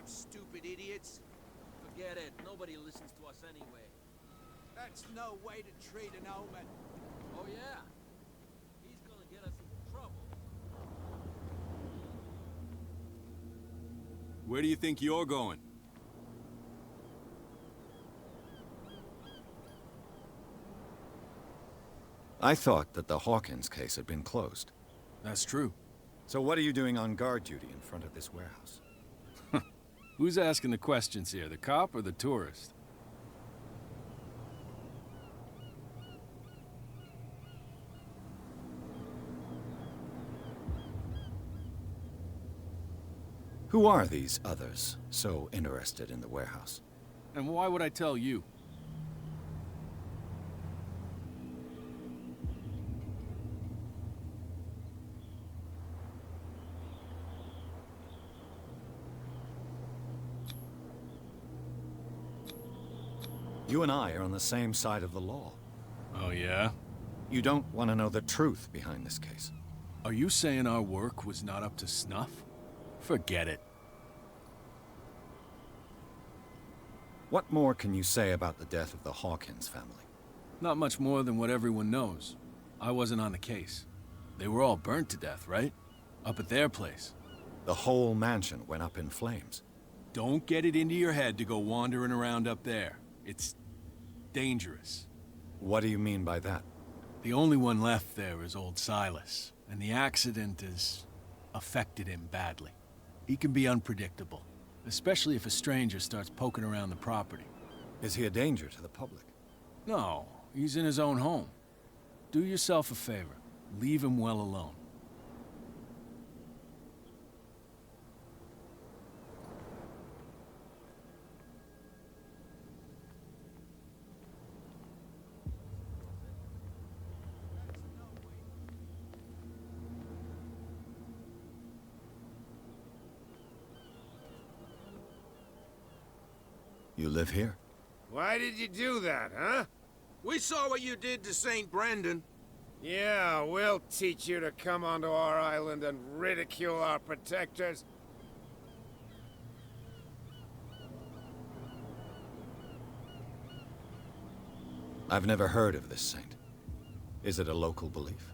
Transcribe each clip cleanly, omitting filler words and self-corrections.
stupid idiots. Forget it. Nobody listens to us anyway. That's no way to treat an omen. Oh, yeah? He's gonna get us into trouble. Where do you think you're going? I thought that the Hawkins case had been closed. That's true. So what are you doing on guard duty in front of this warehouse? Who's asking the questions here, the cop or the tourist? Who are these others so interested in the warehouse? And why would I tell you? You and I are on the same side of the law. Oh, yeah? You don't want to know the truth behind this case. Are you saying our work was not up to snuff? Forget it. What more can you say about the death of the Hawkins family? Not much more than what everyone knows. I wasn't on the case. They were all burnt to death, right? Up at their place. The whole mansion went up in flames. Don't get it into your head to go wandering around up there. It's dangerous. What do you mean by that? The only one left there is old Silas, and the accident has affected him badly. He can be unpredictable, especially if a stranger starts poking around the property. Is he a danger to the public? No, he's in his own home. Do yourself a favor. Leave him well alone. You live here? Why did you do that, huh? We saw what you did to St. Brendan. Yeah, we'll teach you to come onto our island and ridicule our protectors. I've never heard of this saint. Is it a local belief?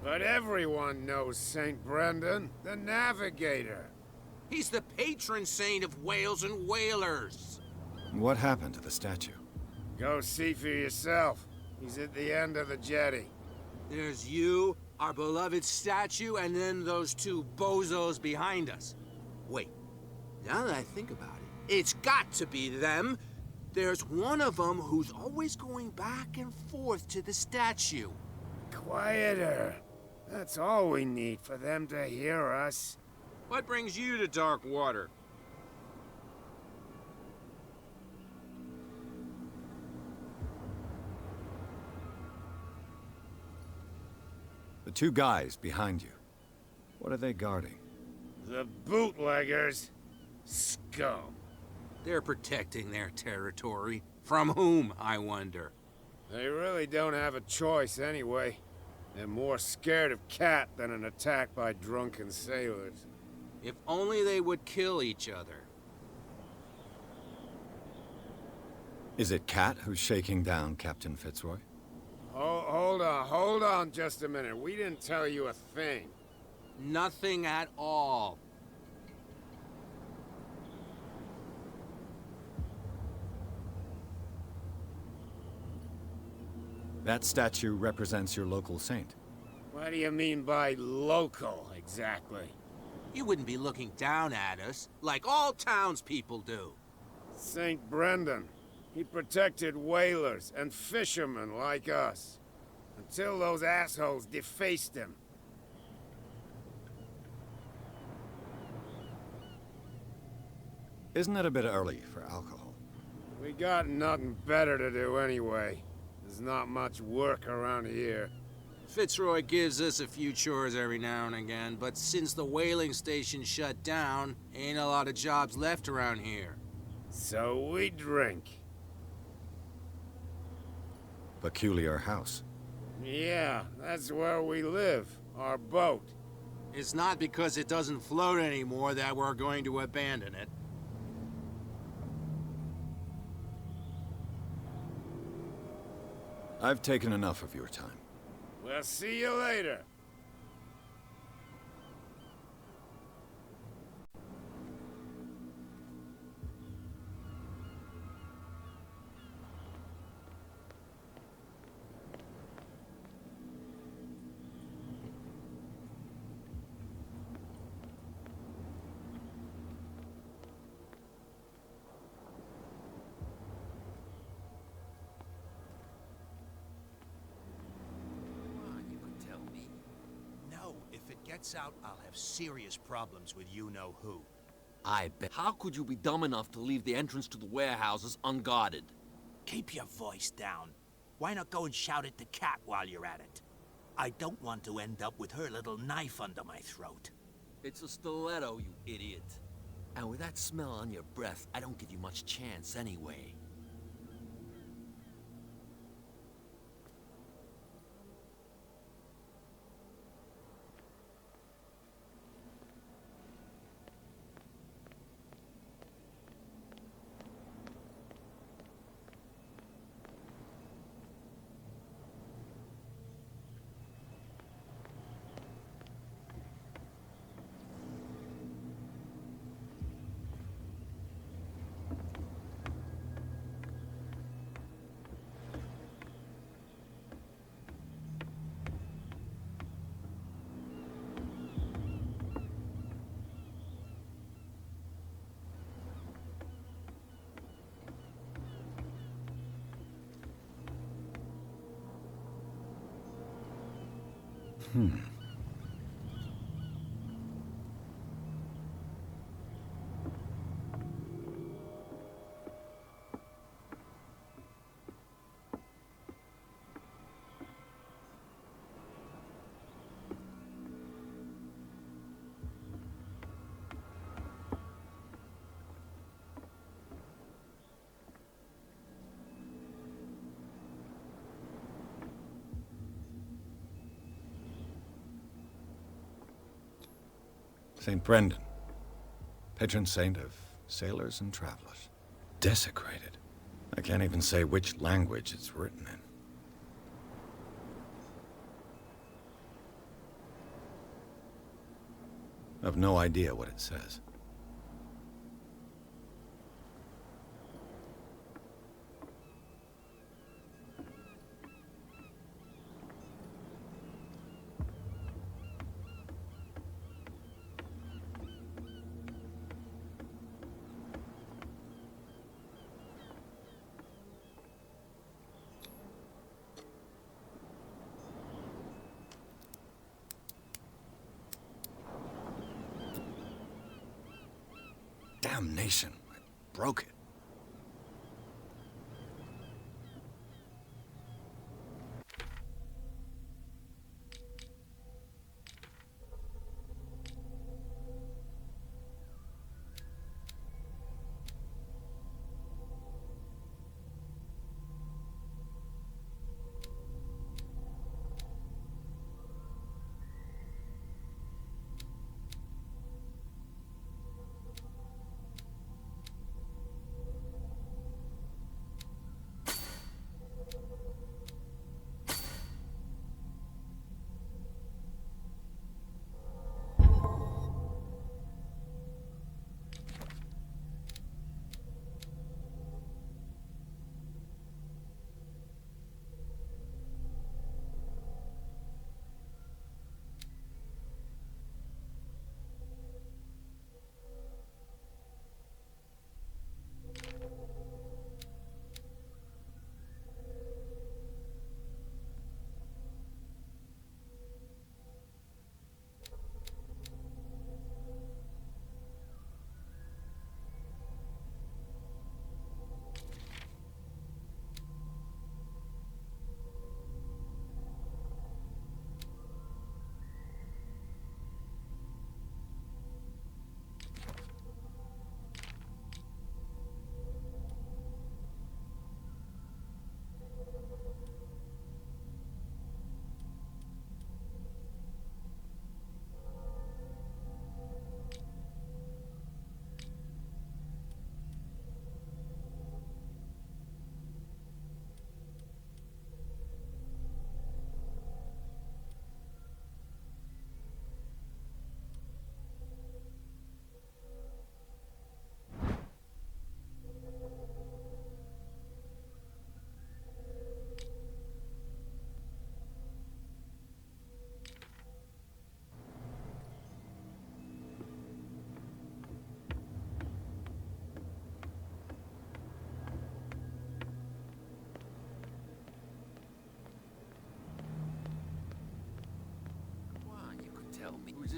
But everyone knows St. Brendan, the navigator. He's the patron saint of whales and whalers. What happened to the statue? Go see for yourself. He's at the end of the jetty. There's you, our beloved statue, and then those two bozos behind us. Wait, now that I think about it, it's got to be them. There's one of them who's always going back and forth to the statue. Quieter. That's all we need for them to hear us. What brings you to dark water? The two guys behind you. What are they guarding? The bootleggers. Scum. They're protecting their territory. From whom, I wonder? They really don't have a choice anyway. They're more scared of Cat than an attack by drunken sailors. If only they would kill each other. Is it Cat who's shaking down Captain Fitzroy? Oh, hold on just a minute. We didn't tell you a thing. Nothing at all. That statue represents your local saint. What do you mean by local, exactly? You wouldn't be looking down at us, like all townspeople do. St. Brendan. He protected whalers and fishermen like us. Until those assholes defaced him. Isn't it a bit early for alcohol? We got nothing better to do anyway. There's not much work around here. Fitzroy gives us a few chores every now and again, but since the whaling station shut down, ain't a lot of jobs left around here. So we drink. Peculiar house. Yeah, that's where we live. Our boat. It's not because it doesn't float anymore that we're going to abandon it. I've taken enough of your time. We'll see you later. No, if it gets out, I'll have serious problems with you-know-who. I bet. How could you be dumb enough to leave the entrance to the warehouses unguarded? Keep your voice down. Why not go and shout at the cat while you're at it? I don't want to end up with her little knife under my throat. It's a stiletto, you idiot. And with that smell on your breath, I don't give you much chance anyway. St. Brendan, patron saint of sailors and travelers. Desecrated. I can't even say which language it's written in. I've no idea what it says. Damnation, I broke it.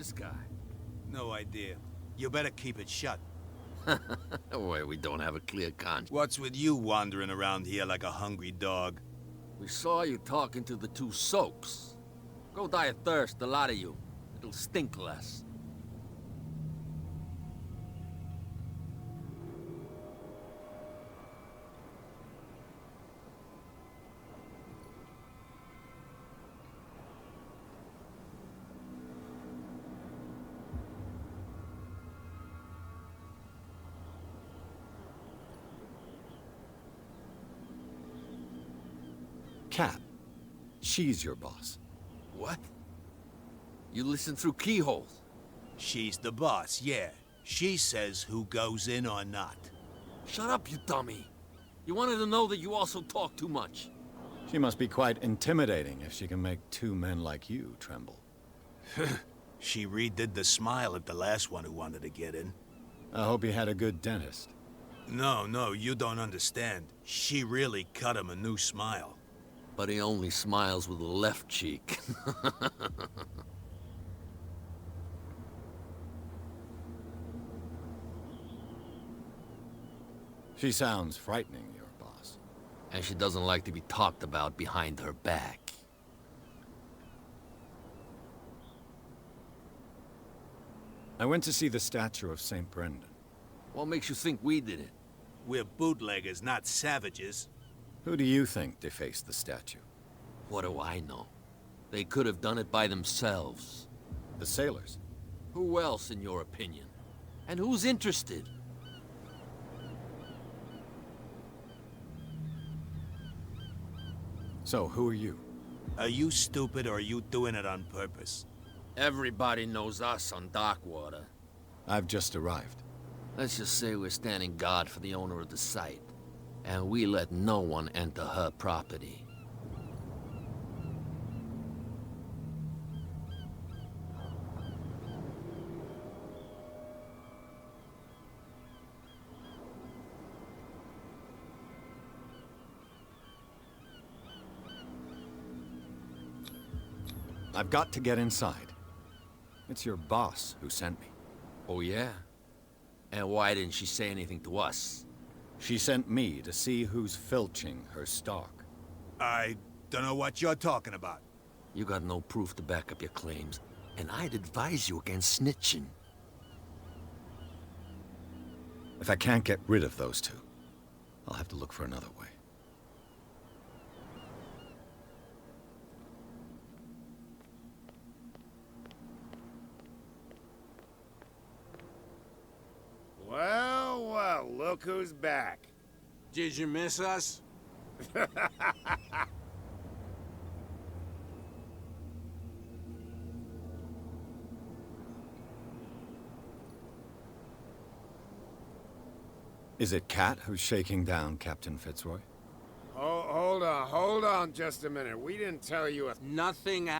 this guy? No idea. You better keep it shut. Wait, we don't have a clear conscience. What's with you wandering around here like a hungry dog? We saw you talking to the two soaks. Go die of thirst, the lot of you. It'll stink less. Cat. She's your boss. What? You listen through keyholes. She's the boss, yeah. She says who goes in or not. Shut up, you dummy. You wanted to know that you also talk too much. She must be quite intimidating if she can make two men like you tremble. She redid the smile at the last one who wanted to get in. I hope you had a good dentist. No, you don't understand. She really cut him a new smile. But he only smiles with the left cheek. She sounds frightening, your boss. And she doesn't like to be talked about behind her back. I went to see the statue of St. Brendan. What makes you think we did it? We're bootleggers, not savages. Who do you think defaced the statue? What do I know? They could have done it by themselves. The sailors. Who else, in your opinion? And who's interested? So, who are you? Are you stupid or are you doing it on purpose? Everybody knows us on Darkwater. I've just arrived. Let's just say we're standing guard for the owner of the site. And we let no one enter her property. I've got to get inside. It's your boss who sent me. Oh, yeah? And why didn't she say anything to us? She sent me to see who's filching her stock. I don't know what you're talking about. You got no proof to back up your claims, and I'd advise you against snitching. If I can't get rid of those two, I'll have to look for another way. Well, look who's back. Did you miss us? Is it Cat who's shaking down Captain Fitzroy? Hold on just a minute. We didn't tell you a... Nothing.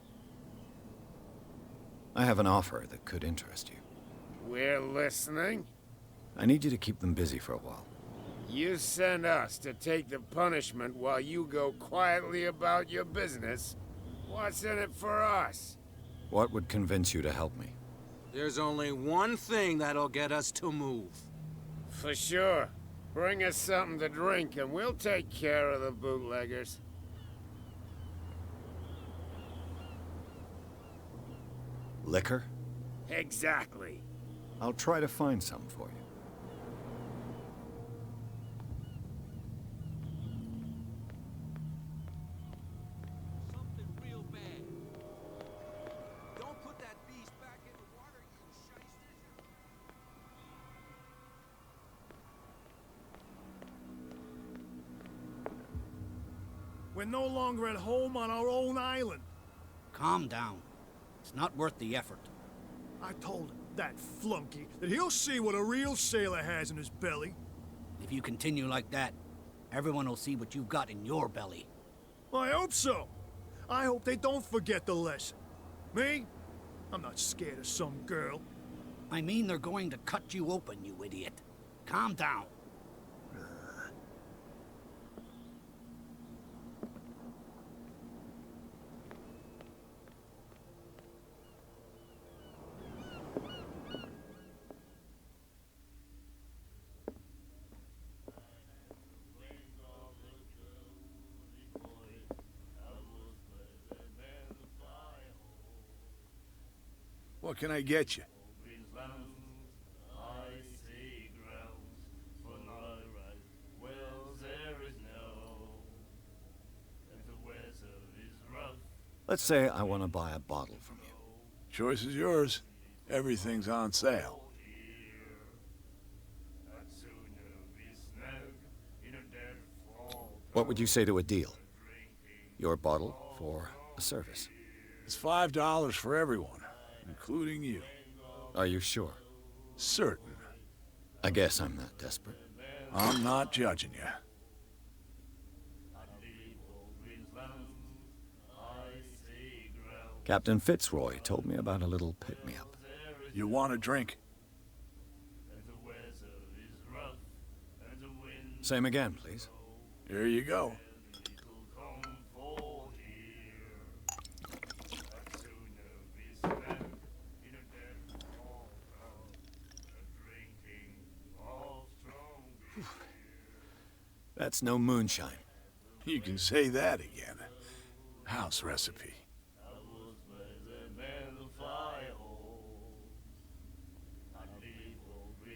I have an offer that could interest you. We're listening. I need you to keep them busy for a while. You send us to take the punishment while you go quietly about your business. What's in it for us? What would convince you to help me? There's only one thing that'll get us to move. For sure. Bring us something to drink and we'll take care of the bootleggers. Liquor? Exactly. I'll try to find some for you. Something real bad. Don't put that beast back in the water, you shysters. We're no longer at home on our own island. Calm down. It's not worth the effort. I told that flunky that he'll see what a real sailor has in his belly. If you continue like that, everyone will see what you've got in your belly. I hope so. I hope they don't forget the lesson. Me? I'm not scared of some girl. I mean, they're going to cut you open, you idiot. Calm down. What can I get you? Let's say I want to buy a bottle from you. Choice is yours. Everything's on sale. What would you say to a deal? Your bottle for a service. It's $5 for everyone, including you. Are you sure? Certain. I guess I'm not desperate. I'm not judging you. Captain Fitzroy told me about a little pick-me-up. You want a drink? Same again, please. Here you go. That's no moonshine. You can say that again. House recipe.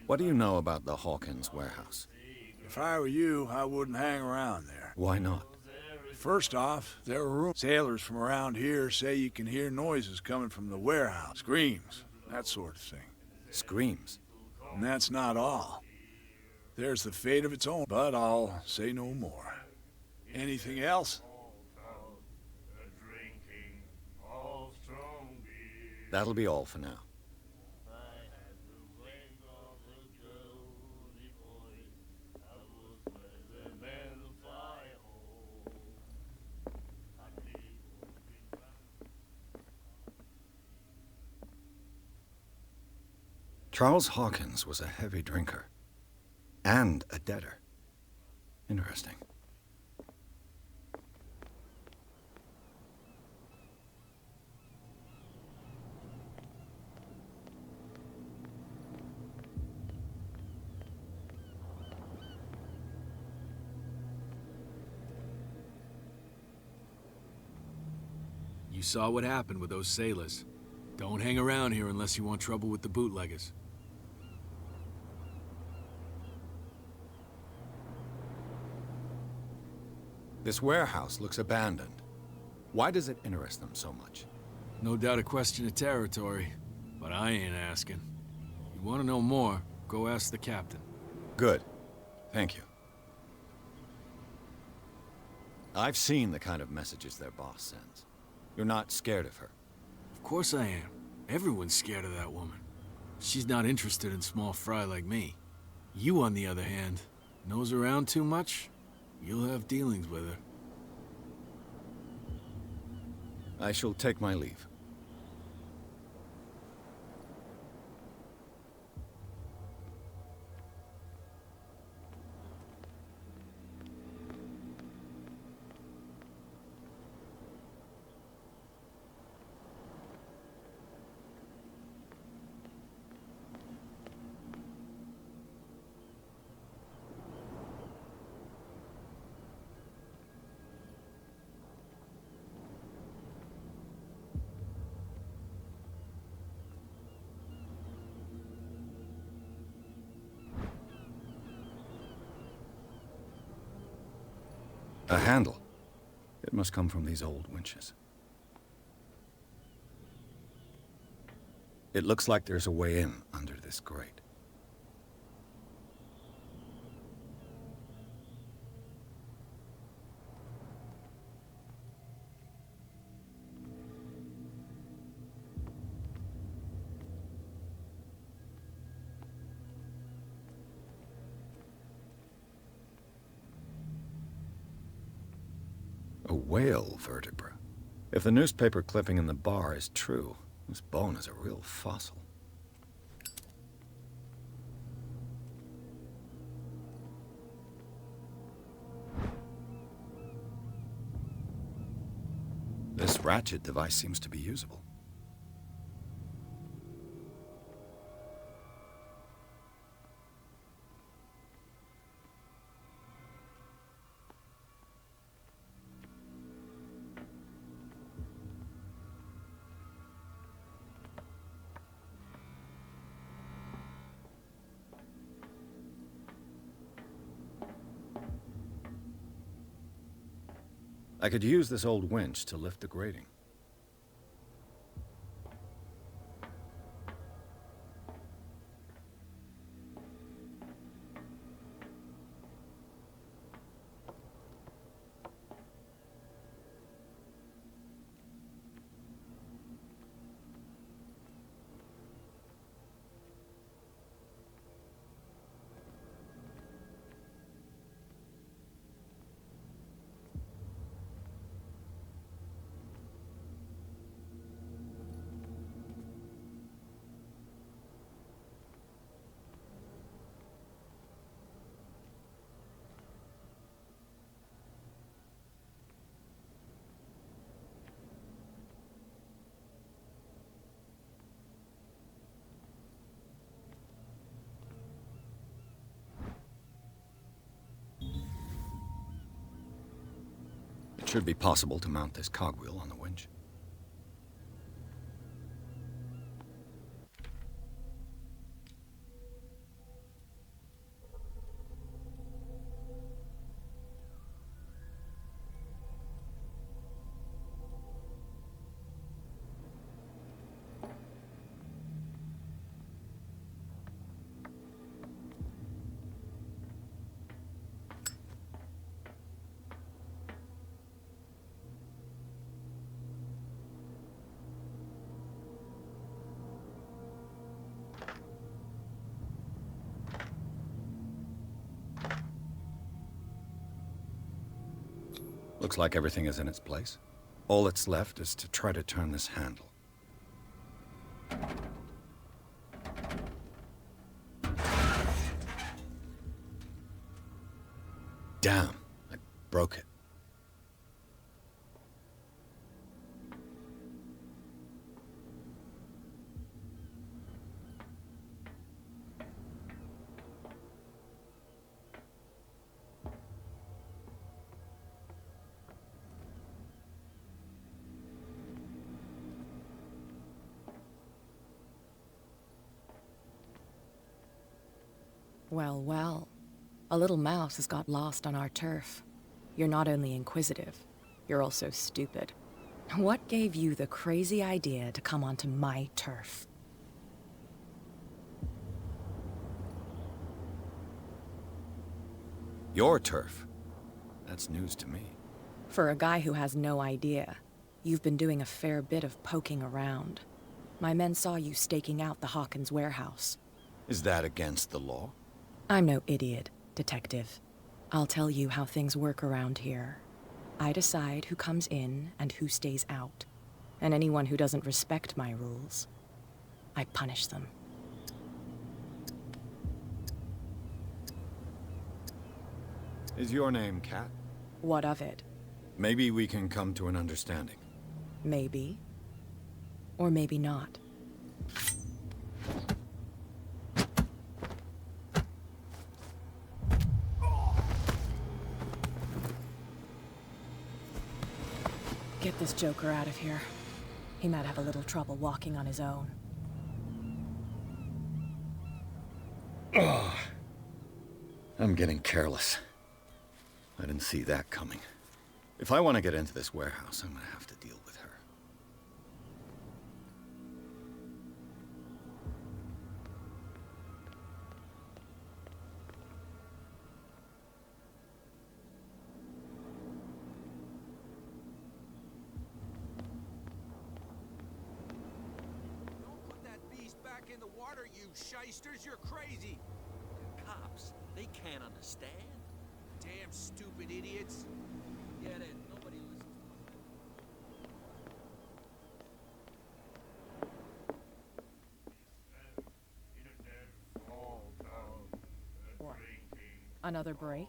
What do you know about the Hawkins warehouse? If I were you, I wouldn't hang around there. Why not? First off, there are rumors. Sailors from around here say you can hear noises coming from the warehouse. Screams, that sort of thing. Screams? And that's not all. There's the fate of its own, but I'll say no more. Anything else? That'll be all for now. Charles Hawkins was a heavy drinker. And a debtor. Interesting. You saw what happened with those sailors. Don't hang around here unless you want trouble with the bootleggers. This warehouse looks abandoned. Why does it interest them so much? No doubt a question of territory, but I ain't asking. You want to know more, go ask the captain. Good. Thank you. I've seen the kind of messages their boss sends. You're not scared of her. Of course I am. Everyone's scared of that woman. She's not interested in small fry like me. You, on the other hand, nose around too much? You'll have dealings with her. I shall take my leave. A handle. It must come from these old winches. It looks like there's a way in under this grate. A whale vertebra. If the newspaper clipping in the bar is true, this bone is a real fossil. This ratchet device seems to be usable. I could use this old winch to lift the grating. It should be possible to mount this cogwheel on the winch. Looks like everything is in its place. All that's left is to try to turn this handle. Damn, I broke it. Well, well. A little mouse has got lost on our turf. You're not only inquisitive, you're also stupid. What gave you the crazy idea to come onto my turf? Your turf? That's news to me. For a guy who has no idea, you've been doing a fair bit of poking around. My men saw you staking out the Hawkins warehouse. Is that against the law? I'm no idiot, Detective. I'll tell you how things work around here. I decide who comes in and who stays out. And anyone who doesn't respect my rules, I punish them. Is your name Cat? What of it? Maybe we can come to an understanding. Maybe. Or maybe not. Get this joker out of here. He might have a little trouble walking on his own. I'm getting careless. I didn't see that coming. If I want to get into this warehouse, I'm gonna have to deal with her. Don't put that beast back in the water, you shysters. You're crazy. Cops, they can't understand. Damn stupid idiots. Get it? Nobody listens. What? Another break?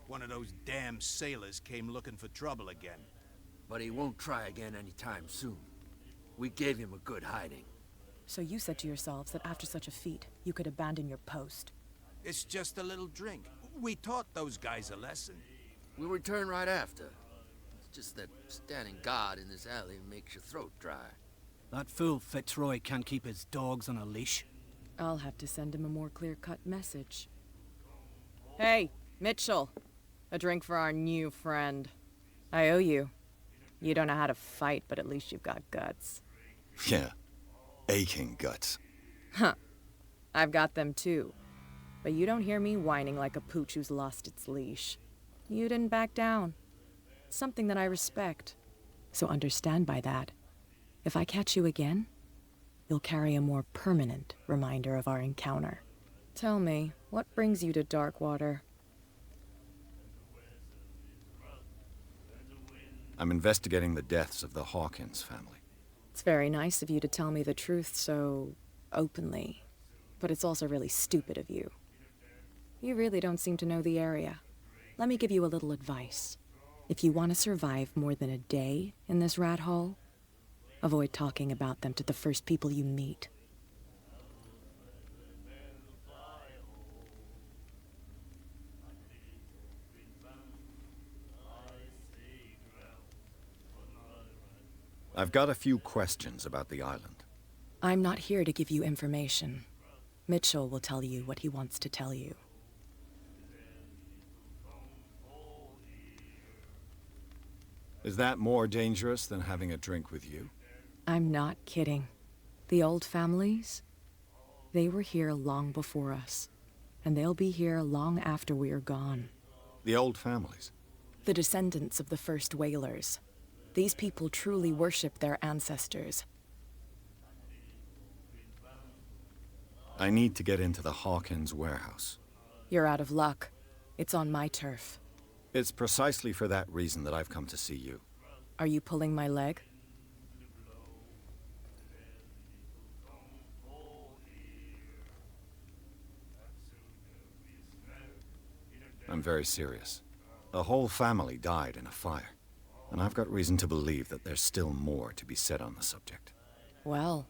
One of those damn sailors came looking for trouble again. But he won't try again anytime soon. We gave him a good hiding. So you said to yourselves that after such a feat, you could abandon your post. It's just a little drink. We taught those guys a lesson. We'll return right after. It's just that standing guard in this alley makes your throat dry. That fool Fitzroy can't keep his dogs on a leash. I'll have to send him a more clear-cut message. Hey, Mitchell. A drink for our new friend. I owe you. You don't know how to fight, but at least you've got guts. Yeah. Aching guts. Huh. I've got them too. But you don't hear me whining like a pooch who's lost its leash. You didn't back down. Something that I respect. So understand by that, if I catch you again, you'll carry a more permanent reminder of our encounter. Tell me, what brings you to Darkwater? I'm investigating the deaths of the Hawkins family. It's very nice of you to tell me the truth so openly, but it's also really stupid of you. You really don't seem to know the area. Let me give you a little advice. If you want to survive more than a day in this rat hole, avoid talking about them to the first people you meet. I've got a few questions about the island. I'm not here to give you information. Mitchell will tell you what he wants to tell you. Is that more dangerous than having a drink with you? I'm not kidding. The old families, they were here long before us, and they'll be here long after we're gone. The old families? The descendants of the first whalers. These people truly worship their ancestors. I need to get into the Hawkins warehouse. You're out of luck. It's on my turf. It's precisely for that reason that I've come to see you. Are you pulling my leg? I'm very serious. A whole family died in a fire, and I've got reason to believe that there's still more to be said on the subject. Well,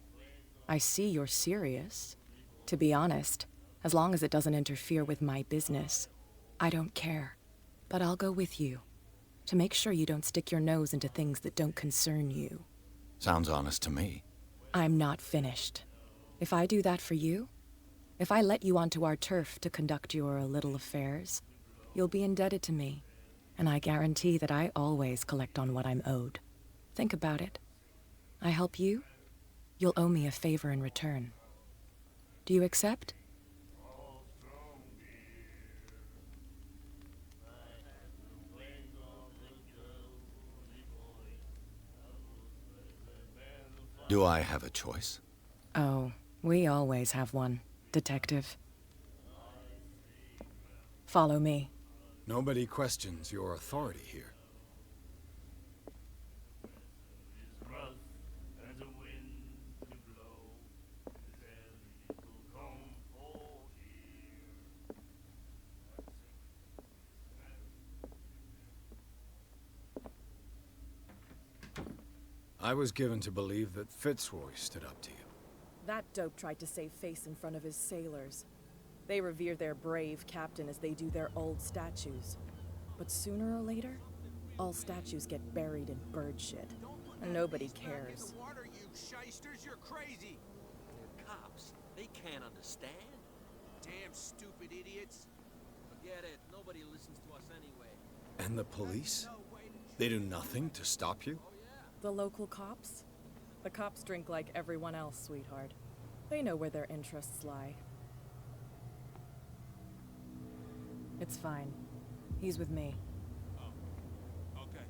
I see you're serious. To be honest, as long as it doesn't interfere with my business, I don't care. But I'll go with you, to make sure you don't stick your nose into things that don't concern you. Sounds honest to me. I'm not finished. If I do that for you, if I let you onto our turf to conduct your little affairs, you'll be indebted to me, and I guarantee that I always collect on what I'm owed. Think about it. I help you, you'll owe me a favor in return. Do you accept? Do I have a choice? Oh, we always have one, Detective. Follow me. Nobody questions your authority here. I was given to believe that Fitzroy stood up to you. That dope tried to save face in front of his sailors. They revere their brave captain as they do their old statues. But sooner or later, all statues get buried in bird shit, and nobody cares. Water, you shysters, you're crazy. They're cops. They can't understand. Damn stupid idiots. Forget it. Nobody listens to us anyway. And the police? They do nothing to stop you? The local cops? The cops drink like everyone else, sweetheart. They know where their interests lie. It's fine. He's with me. Okay.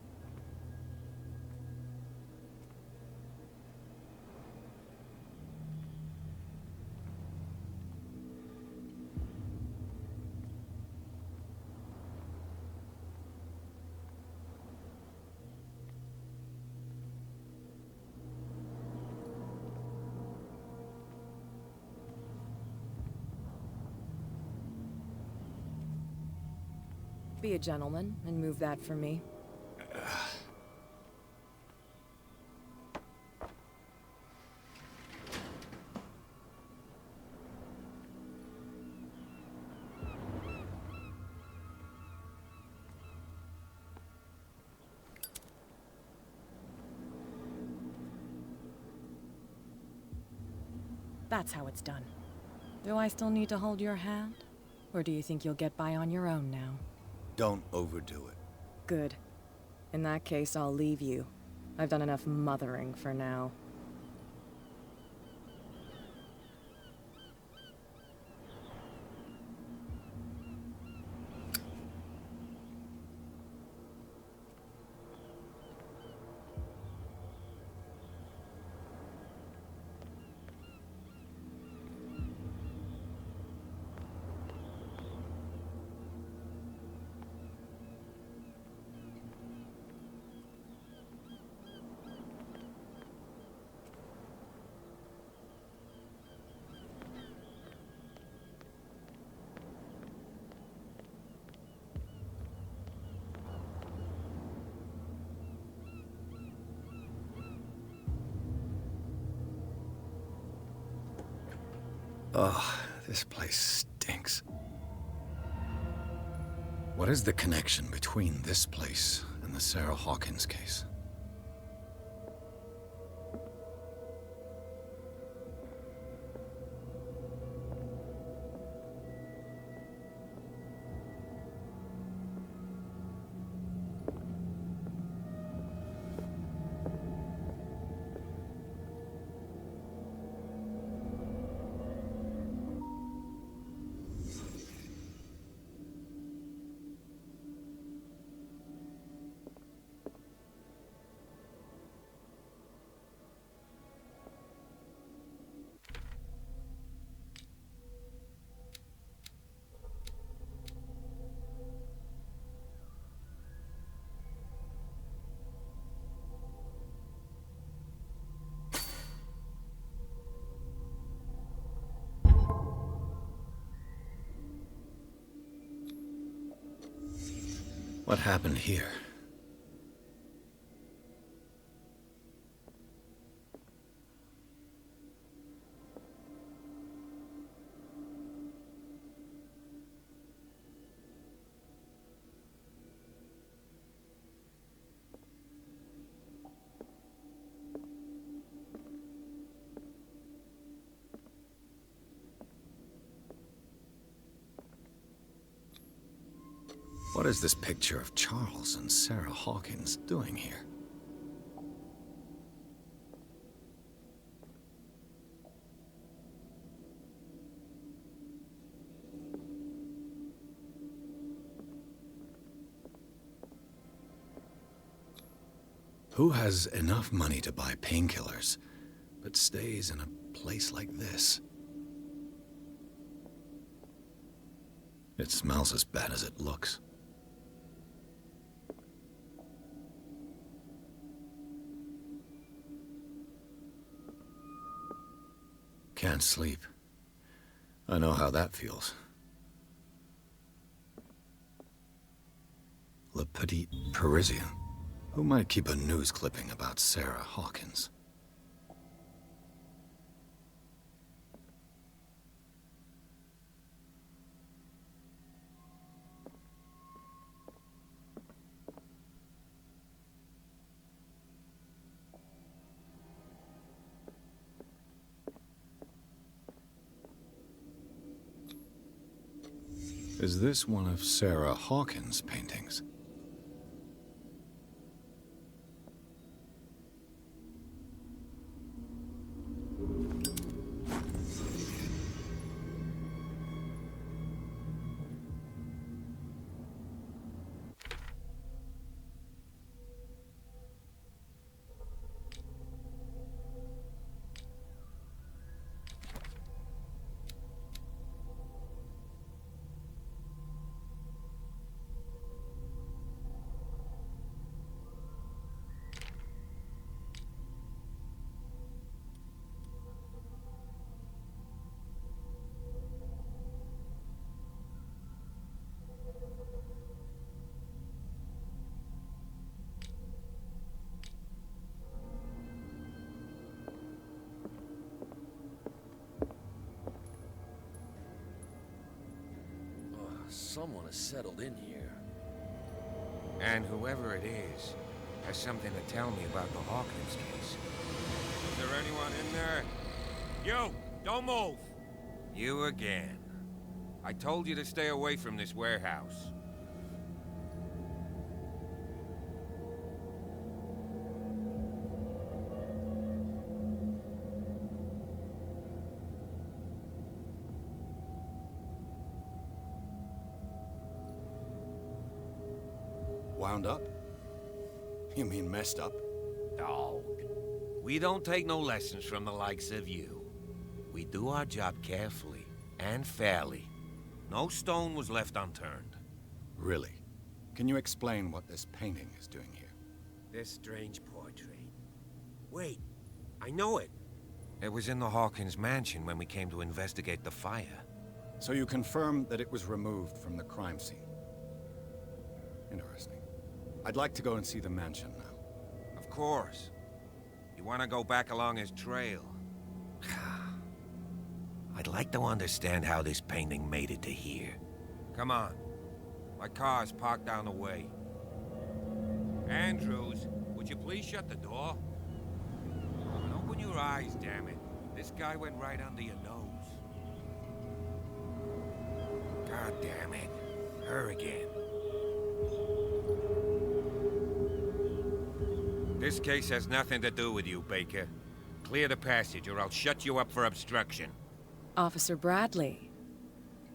Be a gentleman and move that for me. That's how it's done. Do I still need to hold your hand? Or do you think you'll get by on your own now? Don't overdo it. Good. In that case, I'll leave you. I've done enough mothering for now. Oh, this place stinks. What is the connection between this place and the Sarah Hawkins case? What happened here? What is this picture of Charles and Sarah Hawkins doing here? Who has enough money to buy painkillers, but stays in a place like this? It smells as bad as it looks. Can't sleep. I know how that feels. Le Petit Parisien. Who might keep a news clipping about Sarah Hawkins? Is this one of Sarah Hawkins' paintings? Someone has settled in here. And whoever it is has something to tell me about the Hawkins case. Is there anyone in there? You! Don't move! You again. I told you to stay away from this warehouse. Wound up? You mean messed up? Dog. We don't take no lessons from the likes of you. We do our job carefully and fairly. No stone was left unturned. Really? Can you explain what this painting is doing here? This strange portrait. Wait, I know it. It was in the Hawkins mansion when we came to investigate the fire. So you confirm that it was removed from the crime scene? Interesting. I'd like to go and see the mansion now. Of course. You want to go back along his trail? I'd like to understand how this painting made it to here. Come on. My car's parked down the way. Andrews, would you please shut the door? And open your eyes, damn it. This guy went right under your nose. God damn it. Her again. This case has nothing to do with you, Baker. Clear the passage, or I'll shut you up for obstruction. Officer Bradley,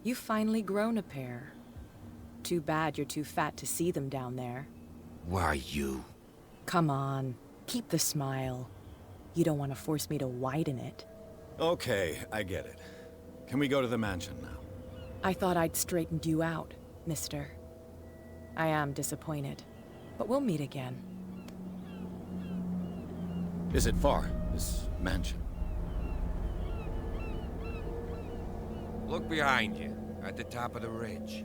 you've finally grown a pair. Too bad you're too fat to see them down there. Why, you? Come on, keep the smile. You don't want to force me to widen it. Okay, I get it. Can we go to the mansion now? I thought I'd straightened you out, mister. I am disappointed, but we'll meet again. Is it far, this mansion? Look behind you, at the top of the ridge.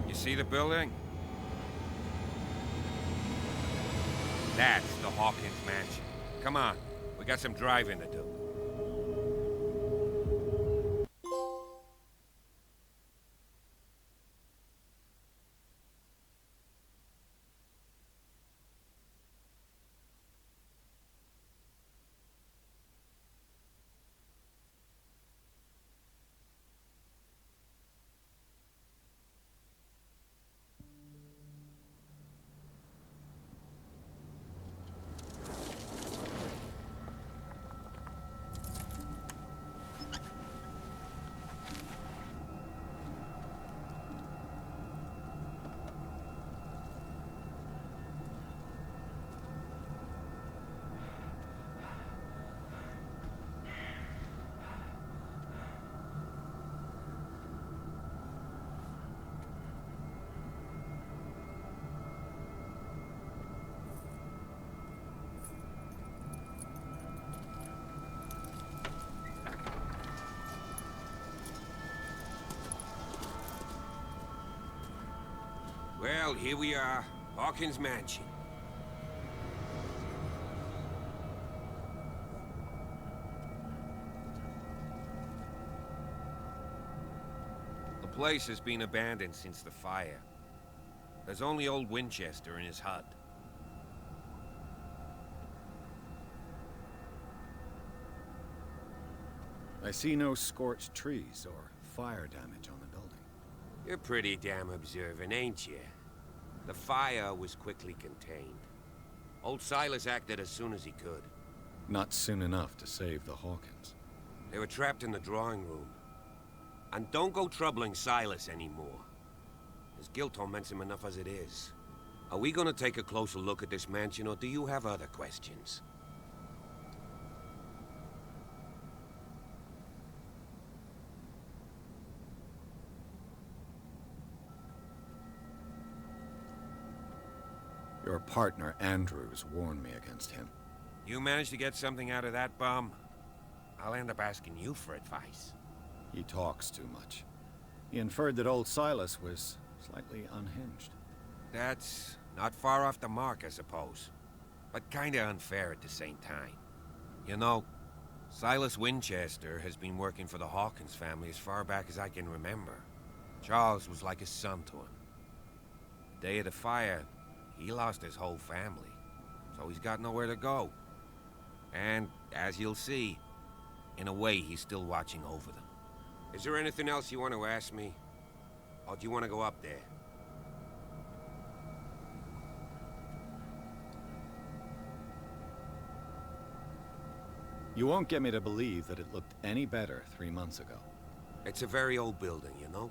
You see the building? That's the Hawkins mansion. Come on, we got some driving to do. Well, here we are, Hawkins Mansion. The place has been abandoned since the fire. There's only old Winchester in his hut. I see no scorched trees or fire damage on the building. You're pretty damn observant, ain't you? The fire was quickly contained. Old Silas acted as soon as he could. Not soon enough to save the Hawkins. They were trapped in the drawing room. And don't go troubling Silas anymore. His guilt torments him enough as it is. Are we gonna take a closer look at this mansion, or do you have other questions? Your partner, Andrews, warned me against him. You managed to get something out of that bum? I'll end up asking you for advice. He talks too much. He inferred that old Silas was slightly unhinged. That's not far off the mark, I suppose. But kinda unfair at the same time. You know, Silas Winchester has been working for the Hawkins family as far back as I can remember. Charles was like a son to him. The day of the fire, he lost his whole family, so he's got nowhere to go. And, as you'll see, in a way, he's still watching over them. Is there anything else you want to ask me? Or do you want to go up there? You won't get me to believe that it looked any better 3 months ago. It's a very old building, you know?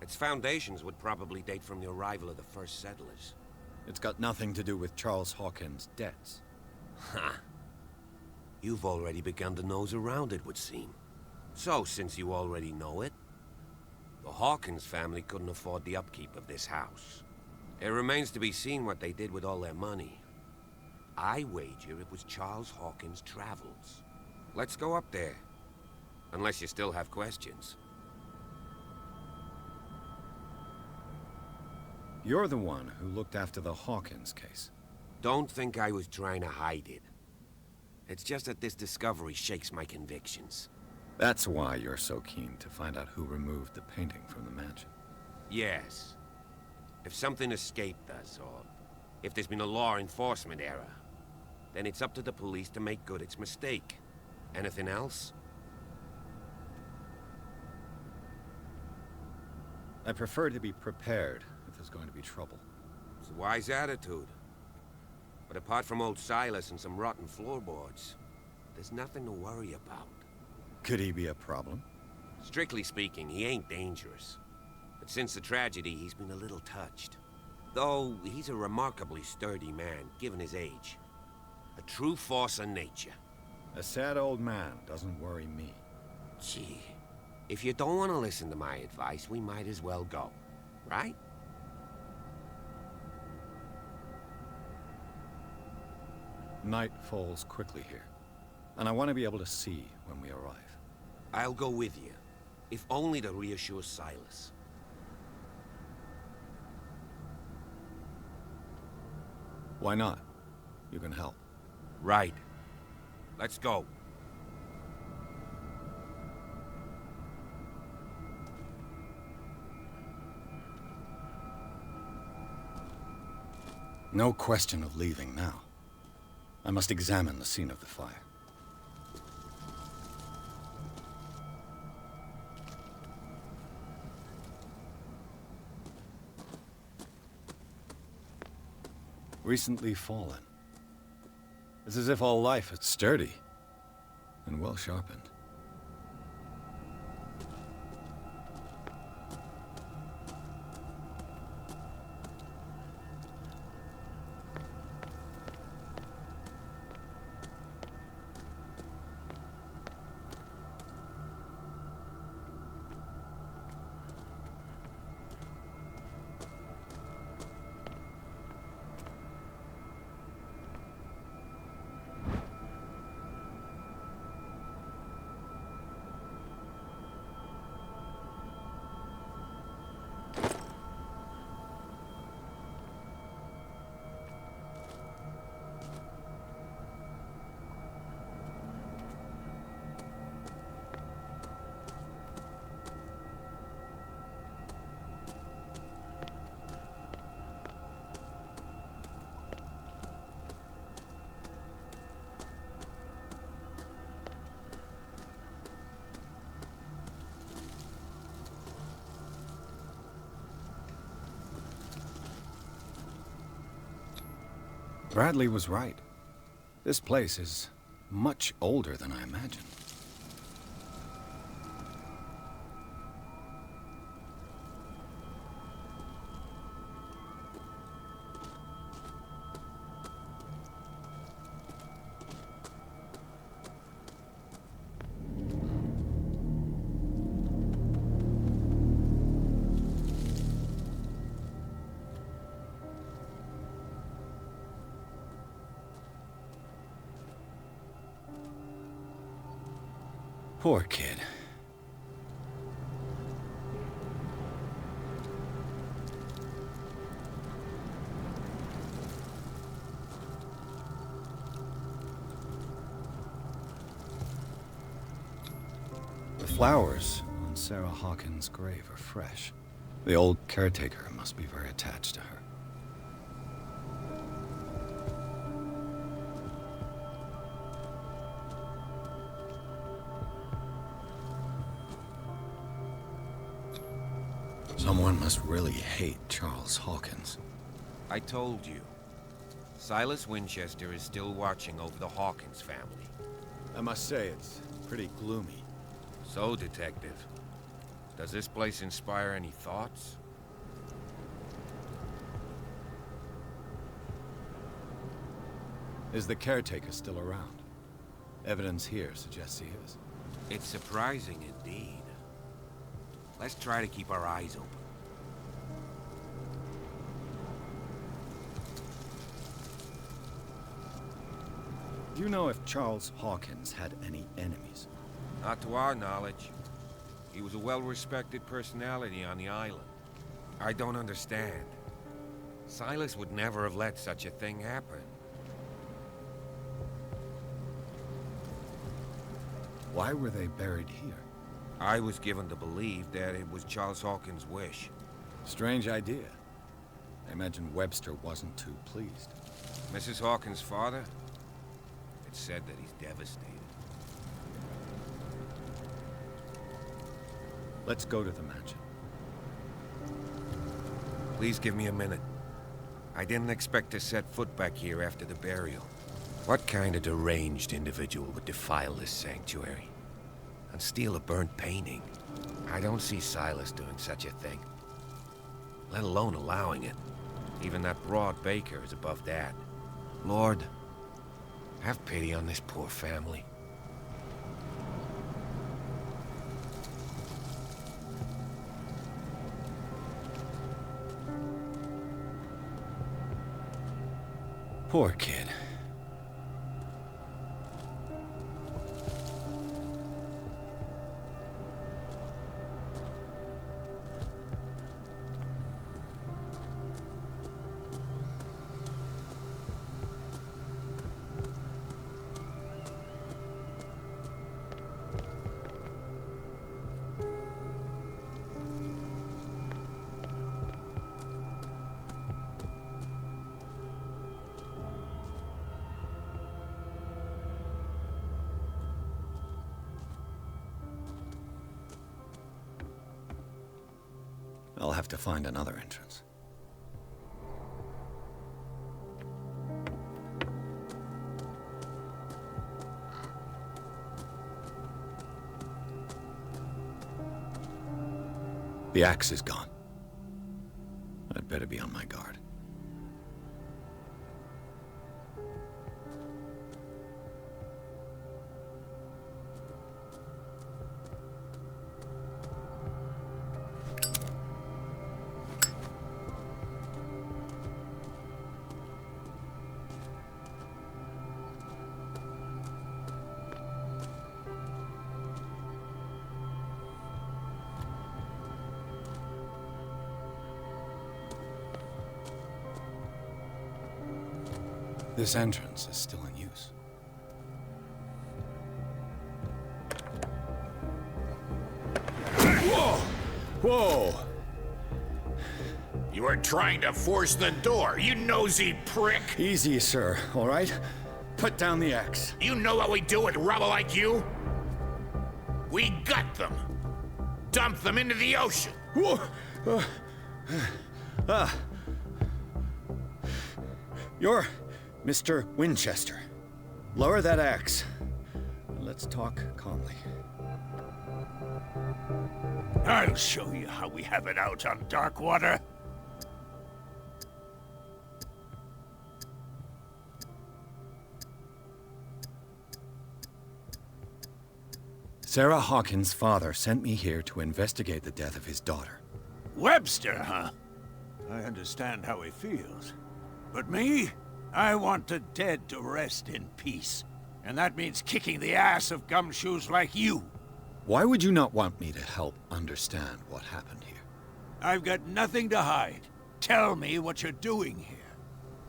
Its foundations would probably date from the arrival of the first settlers. It's got nothing to do with Charles Hawkins' debts. Ha! You've already begun to nose around, it would seem. So, since you already know it, the Hawkins family couldn't afford the upkeep of this house. It remains to be seen what they did with all their money. I wager it was Charles Hawkins' travels. Let's go up there. Unless you still have questions. You're the one who looked after the Hawkins case. Don't think I was trying to hide it. It's just that this discovery shakes my convictions. That's why you're so keen to find out who removed the painting from the mansion. Yes. If something escaped us, or if there's been a law enforcement error, then it's up to the police to make good its mistake. Anything else? I prefer to be prepared if there's going to be trouble. It's a wise attitude. But apart from old Silas and some rotten floorboards, there's nothing to worry about. Could he be a problem? Strictly speaking, he ain't dangerous. But since the tragedy, he's been a little touched. Though, he's a remarkably sturdy man, given his age. A true force of nature. A sad old man doesn't worry me. Gee, if you don't want to listen to my advice, we might as well go. Right? Night falls quickly here, and I want to be able to see when we arrive. I'll go with you, if only to reassure Silas. Why not? You can help. Right. Let's go. No question of leaving now. I must examine the scene of the fire. Recently fallen. It's as if all life is sturdy and well sharpened. Bradley was right. This place is much older than I imagined. Poor kid. The flowers on Sarah Hawkins' grave are fresh. The old caretaker must be very attached to her. Someone must really hate Charles Hawkins. I told you. Silas Winchester is still watching over the Hawkins family. I must say, it's pretty gloomy. So, Detective, Does this place inspire any thoughts? Is the caretaker still around? Evidence here suggests he is. It's surprising indeed. Let's try to keep our eyes open. Do you know if Charles Hawkins had any enemies? Not to our knowledge. He was a well-respected personality on the island. I don't understand. Silas would never have let such a thing happen. Why were they buried here? I was given to believe that it was Charles Hawkins' wish. Strange idea. I imagine Webster wasn't too pleased. Mrs. Hawkins' father? It's said that he's devastated. Let's go to the mansion. Please give me a minute. I didn't expect to set foot back here after the burial. What kind of deranged individual would defile this sanctuary? And steal a burnt painting? I don't see Silas doing such a thing. Let alone allowing it. Even that broad baker is above that. Lord, have pity on this poor family. Poor kid. I'll have to find another entrance. The axe is gone. I'd better be on my guard. This entrance is still in use. Whoa! Whoa! You are trying to force the door, you nosy prick! Easy, sir, all right? Put down the axe. You know what we do with rubble like you? We gut them. Dump them into the ocean. Whoa! You're Mr. Winchester. Lower that axe. Let's talk calmly. I'll show you how we have it out on Darkwater. Sarah Hawkins' father sent me here to investigate the death of his daughter. Webster, huh? I understand how he feels. But me? I want the dead to rest in peace. And that means kicking the ass of gumshoes like you. Why would you not want me to help understand what happened here? I've got nothing to hide. Tell me what you're doing here.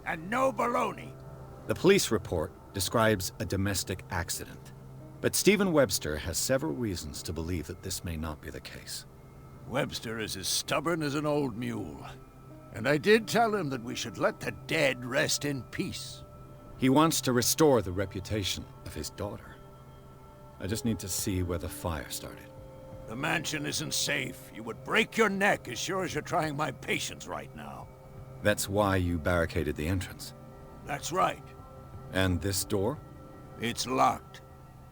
And no baloney. The police report describes a domestic accident. But Stephen Webster has several reasons to believe that this may not be the case. Webster is as stubborn as an old mule. And I did tell him that we should let the dead rest in peace. He wants to restore the reputation of his daughter. I just need to see where the fire started. The mansion isn't safe. You would break your neck as sure as you're trying my patience right now. That's why you barricaded the entrance. That's right. And this door? It's locked.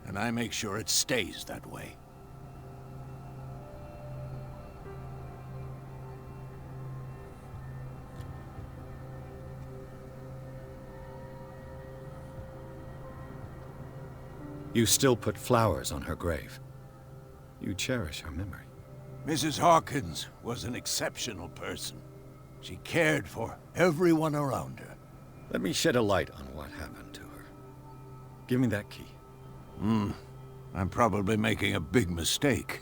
And I make sure it stays that way. You still put flowers on her grave. You cherish her memory. Mrs. Hawkins was an exceptional person. She cared for everyone around her. Let me shed a light on what happened to her. Give me that key. I'm probably making a big mistake,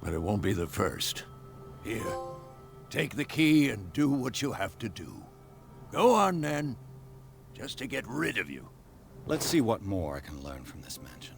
but it won't be the first. Here, take the key and do what you have to do. Go on, then. Just to get rid of you. Let's see what more I can learn from this mansion.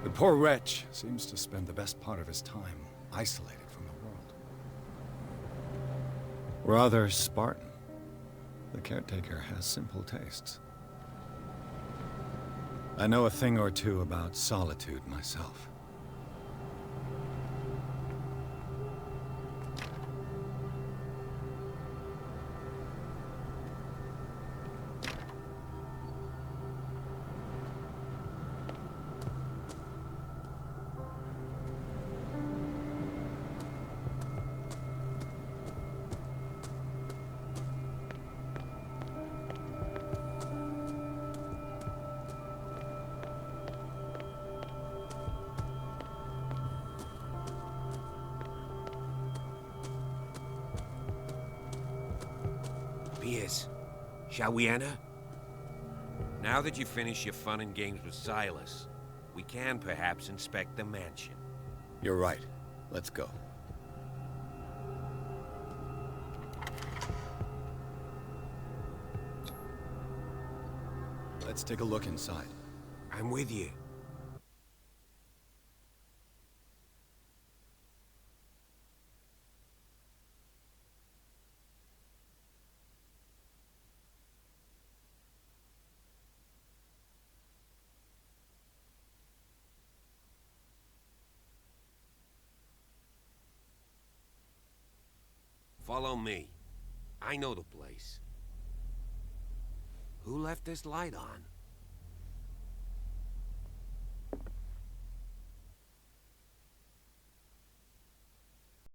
The poor wretch seems to spend the best part of his time isolated from the world. Rather Spartan. The caretaker has simple tastes. I know a thing or two about solitude myself. Piers, shall we enter? Now that you finish your fun and games with Silas, we can perhaps inspect the mansion. You're right. Let's go. Let's take a look inside. I'm with you. Follow me. I know the place. Who left this light on?